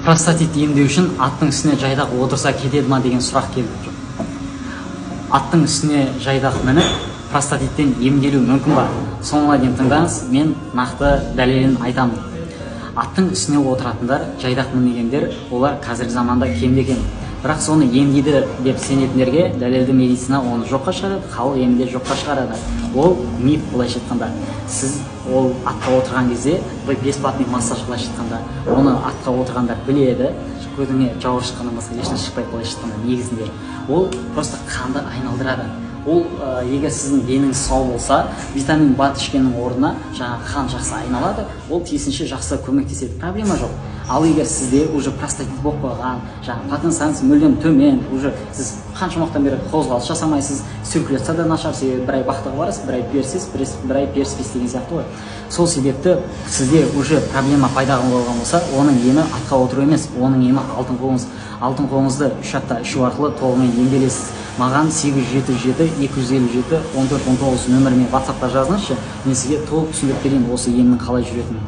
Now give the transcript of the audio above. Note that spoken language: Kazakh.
Простатит емдеу үшін аттың үстіне жайдақ отырса кетеді ма деген сұрақ келіп жүр. Аттың үстіне жайдақ мініп, простатиттен емделу мүмкін ба? Соңына дейін тыңдаңыз, мен нақты дәлелін айтамын. Аттың үстіне отыратындар, жайдақ мінгендер, олар қазіргі заманда кемде кем. Бірақ соны емдейді деп сенетіндерге дәлелді медицина оны жоққа шығарады, халық емінде жоққа шығарады. Ол миф, былайша айтқанда. Сіз ол атқа отырған кезде, бесплатный массаж, былайша айтқанда, оны атқа отырғандар біледі, көзіңе жауыр шыққаннан басқа ешнәрсе шықпайды, былайша айтқанда, негізінде. Ол просто қанды айналдырады. Ол егер сіздің деніңіз сау болса, витамин бат ішкеннің орнына жаңағы қан жақсы айналады, ол тиісінше жақсы көмектеседі, проблема жоқ. Ал егер сізде уже простатит болып қойған, жаңағы потенциялыңыз мүлдем төмен, уже сіз қанша уақыттан бері қозғалыс жасамайсыз, циркуляция да нашар, себебі бір ай бақтыға барасыз, бір ай періспейсіз, бір ай періспейсіз деген сияқты ғой. Сол себепті сізде уже проблема пайда болған болса, оның емі атқа отыру емес, оның емі алтын қолыңыз. Алтын қолыңызды 3 апта ішу арқылы толығымен емделесіз. Маған 877-257-1419 нөміріне WhatsApp-та жазыңызшы, мен сізге толық түсіндіріп берейін осы емнің қалай жүретінін.